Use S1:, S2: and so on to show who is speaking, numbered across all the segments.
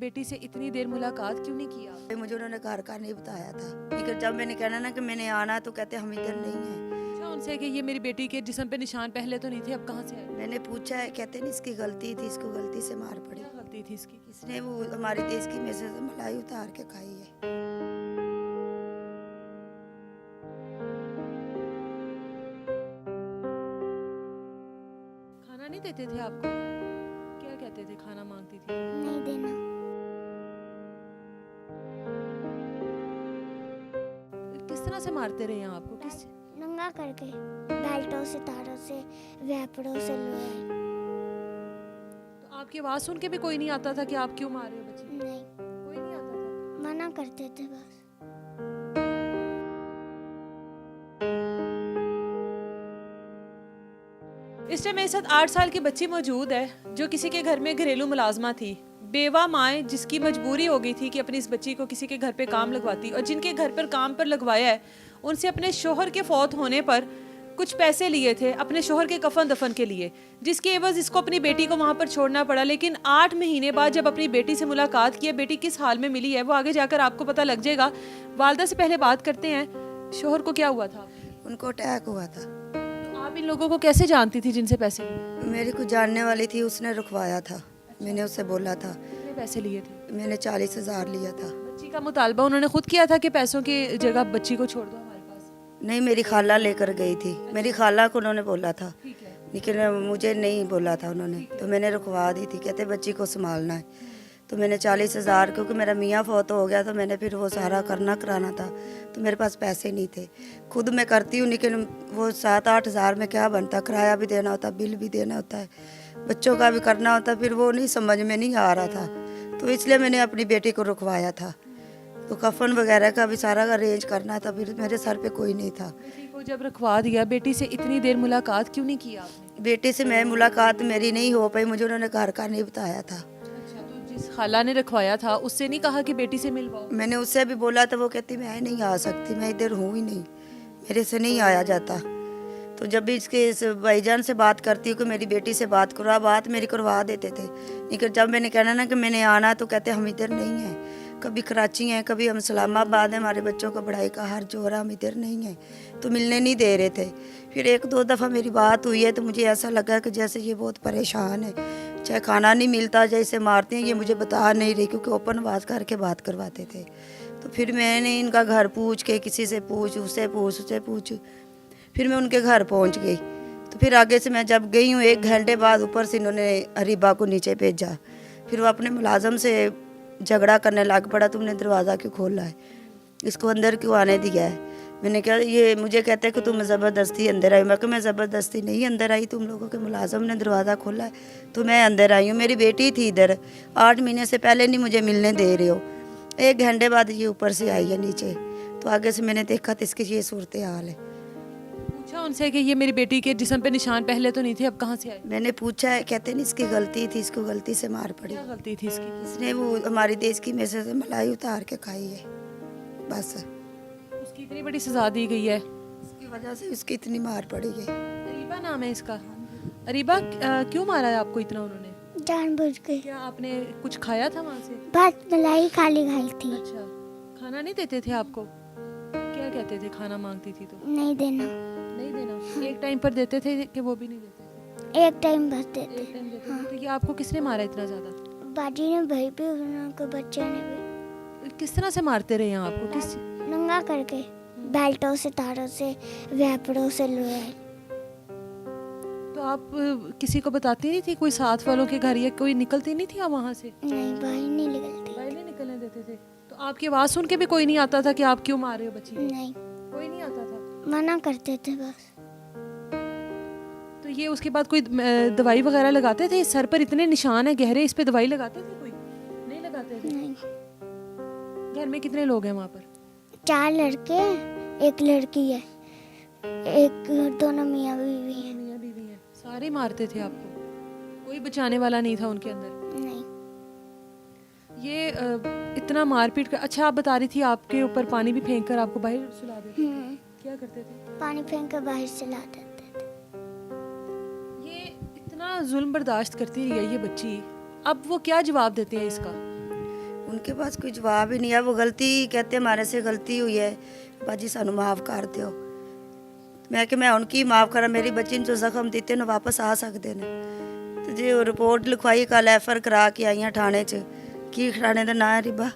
S1: बेटी से इतनी देर मुलाकात क्यों नहीं किया?
S2: मुझे उन्होंने घर का नहीं बताया था, लेकिन जब मैंने कहना ना कि मैंने आना तो कहते हम इधर नहीं हैं।
S1: अच्छा उनसे कि ये मेरी बेटी के जिस्म पे निशान पहले तो नहीं थे, अब कहाँ से आए?
S2: मैंने पूछा है, कहते नहीं इसकी गलती थी, इसको गलती से मार पड़ी।
S1: क्या गलती थी इसकी?
S2: इसने वो हमारी देश की में से मलाई उतार के खाई है।
S1: खाना नहीं देते थे आपको? क्या कहते थे खाना मांगती थी?
S3: नहीं देना।
S1: किस तरह से मारते रहे हैं आपको? किस
S3: नंगा करके, बेल्टों से, तारों से, वेपड़ों से लोए।
S1: तो आपकी आवाज सुन के भी कोई नहीं आता था कि आप क्यों मार रहे हो बच्ची?
S3: नहीं,
S1: कोई नहीं आता था।
S3: मना करते थे बस।
S1: इस टाइम मेरे साथ 8 साल की बच्ची मौजूद है जो किसी के घर में घरेलू मुलाजमा थी। बेवा माए जिसकी मजबूरी हो गई थी कि अपनी इस बच्ची को किसी के घर पे काम लगवाती, और जिनके घर पर काम पर लगवाया है उनसे अपने शोहर के फौत होने पर कुछ पैसे लिए थे अपने शोहर के कफन दफन के लिए, जिसके एवज इसको अपनी बेटी को वहाँ पर छोड़ना पड़ा। लेकिन 8 महीने बाद जब अपनी बेटी से मुलाकात की है, बेटी किस हाल में मिली है वो आगे जाकर आपको पता लग जाएगा। वालदा से पहले बात करते हैं, शोहर को क्या हुआ था?
S2: उनको अटैक हुआ था।
S1: तो आप इन लोगों को कैसे जानती थी जिनसे पैसे लिए?
S2: मेरी कुछ जानने वाली थी, उसने रुकवाया था। मैंने उससे बोला था।
S1: कितने पैसे लिए थे?
S2: मैंने 40,000 लिया था।
S1: बच्ची का मुतालबा उन्होंने खुद किया था कि पैसों की जगह बच्ची को छोड़ दो हमारे पास?
S2: नहीं, मेरी खाला लेकर गई थी। मेरी खाला को उन्होंने बोला था,
S1: ठीक है।
S2: लेकिन मुझे नहीं बोला था उन्होंने, तो मैंने रुकवा दी थी। कहते बच्ची को संभालना है, तो मैंने 40,000, क्योंकि मेरा मियाँ फौत हो गया तो मैंने फिर वो सारा कराना था, तो मेरे पास पैसे नहीं थे। खुद मैं करती हूँ, लेकिन वो 7-8 हज़ार में क्या बनता, किराया भी देना होता, बिल भी देना होता है, बच्चों का भी करना होता, फिर वो नहीं समझ में नहीं आ रहा था, तो इसलिए मैंने अपनी बेटी को रुकवाया था। तो कफन वगैरह का भी सारा अरेंज करना था, फिर मेरे सर पे कोई नहीं था।
S1: बेटी को जब रखवा दिया, बेटी से इतनी देर मुलाकात क्यों नहीं की आपने?
S2: बेटी से मैं मुलाकात मेरी नहीं हो पाई, मुझे उन्होंने घर का नहीं बताया था।
S1: अच्छा, तो जिस खाला ने रखवाया था उससे नहीं कहा कि बेटी से मिलवाओ?
S2: मैंने उससे भी बोला था, वो कहती मैं नहीं आ सकती, मैं इधर हूँ ही नहीं, मेरे से नहीं आया जाता। तो जब भी इसके इस भाईजान से बात करती हूँ कि मेरी बेटी से बात करवा, बात मेरी करवा देते थे, लेकिन जब मैंने कहना ना कि मैंने आना तो कहते हम इधर नहीं हैं। कभी कराची हैं, कभी हम इस्लामाबाद हैं, हमारे बच्चों को पढ़ाई का हर जोर, हम इधर नहीं हैं, तो मिलने नहीं दे रहे थे। फिर 1-2 दफ़ा मेरी बात हुई है तो मुझे ऐसा लगा कि जैसे ये बहुत परेशान है, चाहे खाना नहीं मिलता, जैसे मारते हैं, ये मुझे बता नहीं रही, क्योंकि ओपन आवाज़ करके बात करवाते थे। तो फिर मैंने इनका घर पूछ के, किसी से पूछ, उससे पूछ, उससे पूछ, फिर मैं उनके घर पहुंच गई। तो फिर आगे से मैं जब गई हूँ, 1 घंटे बाद ऊपर से इन्होंने अरीबा को नीचे भेजा। फिर वो अपने मुलाजम से झगड़ा करने लग पड़ा, तुमने दरवाज़ा क्यों खोला है, इसको अंदर क्यों आने दिया है। मैंने कहा, ये मुझे कहते हैं कि तुम ज़बरदस्ती अंदर आई। मैं कहा मैं ज़बरदस्ती नहीं अंदर आई, तुम लोगों के मुलाजम ने दरवाज़ा खोला है तो मैं अंदर आई हूँ। मेरी बेटी थी इधर, 8 महीने से पहले नहीं मुझे मिलने दे रहे हो। 1 घंटे बाद ये ऊपर से आई है नीचे, तो आगे से मैंने देखा तो इसकी ये सूरत हाल है।
S1: पूछा उनसे कि ये मेरी बेटी के जिस्म पे निशान पहले तो नहीं थे, अब कहाँ से आए?
S2: मैंने पूछा है, कहते नहीं इसकी गलती थी, इसको गलती से मार पड़ी।
S1: क्या गलती थी इसकी?
S2: इसने वो हमारी देश की में से मलाई उतार के खाई है, बस
S1: उसकी इतनी बड़ी सजा दी गई है,
S2: इसकी वजह से उसकी इतनी मार पड़ी है।
S1: अरीबा नाम है इसका। अरीबा, क्यों मारा है आपको इतना उन्होंने?
S3: जानबूझ के।
S1: क्या आपने कुछ खाया था वहाँ से?
S3: बस मलाई खाली खाई थी।
S1: अच्छा, खाना नहीं देते थे आपको? क्या कहते थे खाना मांगती थी तो?
S3: नहीं देना।
S1: नहीं देना। एक टाइम पर देते थे कि वो भी नहीं देते थे?
S3: 1 टाइम बस देते।
S1: एक टाइम देते थे। तो ये आपको किसने मारा इतना ज्यादा?
S3: बाजी ने, भाई भी, उनके बच्चे ने भी।
S1: किस तरह से मारते रहे हैं आपको? किस
S3: नंगा करके, बेल्टों से, तारों से, वेपड़ों से लोए।
S1: तो आप किसी को बताती नहीं थी? कोई साथ वालों के घर या कोई निकलती नहीं थी आप वहाँ से?
S3: नहीं, बाहर नहीं निकलती।
S1: बाहर नहीं निकलने देते थे? तो आपकी आवाज़ सुन के भी कोई नहीं आता था कि आप क्यों मार रहे हो बच्ची को?
S3: नहीं,
S1: कोई नहीं आता था?
S3: मना करते थे बस।
S1: तो ये उसके बाद कोई दवाई वगैरह लगाते थे? सर पर इतने निशान है गहरे, इस पे दवाई लगाते थे? कोई नहीं लगाते थे?
S3: नहीं।
S1: घर में कितने लोग हैं वहाँ पर?
S3: 4 लड़के, 1 लड़की है, 1 दोनों मियाँ बीवी है।
S1: मियाँ बीवी हैं। सारे मारते थे आपको? कोई बचाने वाला नहीं था उनके अंदर?
S3: नहीं।
S1: ये इतना मारपीट कर, अच्छा आप बता रही थी आपके ऊपर पानी भी फेंक कर आपको बाहर सुला देते थे? क्या करते थे?
S3: पानी फेंक कर बाहर से ला देते थे।
S1: ये इतना जुल्म बर्दाश्त करती रही है ये बच्ची, अब वो क्या जवाब देते हैं इसका?
S2: उनके पास कोई जवाब ही नहीं है। वो गलती कहते हमारे से गलती हुई है, बाजी सानू माफ़ कर दियो। मैं कि मैं उनकी माफ़ करा, मेरी बच्ची ने जो जख्म दिते ने वापस आ सकते ने। तो जी रिपोर्ट लिखवाई, कल एफर करा के आई हैं थाने च। की थाने का नाम है रिबा,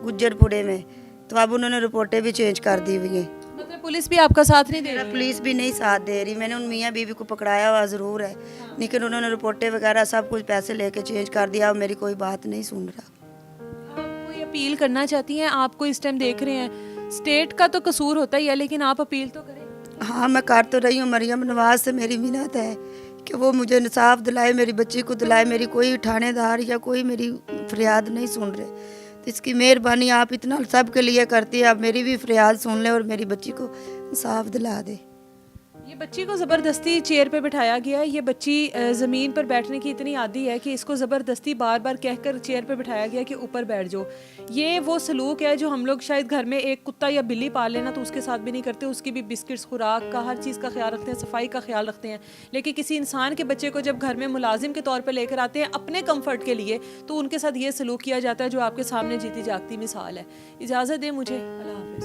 S2: गुज्जरपुरे में। तो अब उन्होंने रिपोर्टें भी चेंज कर दी हुई हैं।
S1: मतलब पुलिस भी आपका साथ नहीं दे
S2: मेरा
S1: रही?
S2: पुलिस भी नहीं साथ दे रही। मैंने उन मियाँ बीवी को पकड़ाया हुआ ज़रूर है, लेकिन उन्होंने रिपोर्टें वगैरह सब कुछ पैसे लेके चेंज कर दिया। अब मेरी कोई बात नहीं सुन रहा।
S1: आप कोई अपील करना चाहती हैं? आपको इस टाइम देख रहे हैं, स्टेट का तो कसूर होता ही है, लेकिन आप अपील तो करें।
S2: हाँ, मैं कर तो रही हूँ। मरियम नवाज से मेरी मिन्नत है कि वो मुझे इंसाफ दिलाए, मेरी बच्ची को दिलाए। मेरी कोई थानेदार या कोई मेरी फरियाद नहीं सुन रहे। तो इसकी मेहरबानी आप इतना सब के लिए करती है, आप मेरी भी फरियाद सुन लें और मेरी बच्ची को इंसाफ दिला दे।
S1: ये बच्ची को ज़बरदस्ती चेयर पे बिठाया गया है। ये बच्ची ज़मीन पर बैठने की इतनी आदी है कि इसको ज़बरदस्ती बार बार कहकर चेयर पे बिठाया गया कि ऊपर बैठ जाओ। ये वो सलूक है जो हम लोग शायद घर में एक कुत्ता या बिल्ली पाल लेना तो उसके साथ भी नहीं करते। उसकी भी बिस्किट्स, खुराक का, हर चीज़ का ख्याल रखते हैं, सफाई का ख्याल रखते हैं। लेकिन किसी इंसान के बच्चे को जब घर में मुलाजिम के तौर पर लेकर आते हैं अपने कम्फर्ट के लिए, तो उनके साथ ये सलूक किया जाता है जो आपके सामने जीती जागती मिसाल है। इजाज़त दें मुझे, अल्लाह हाफ़िज़।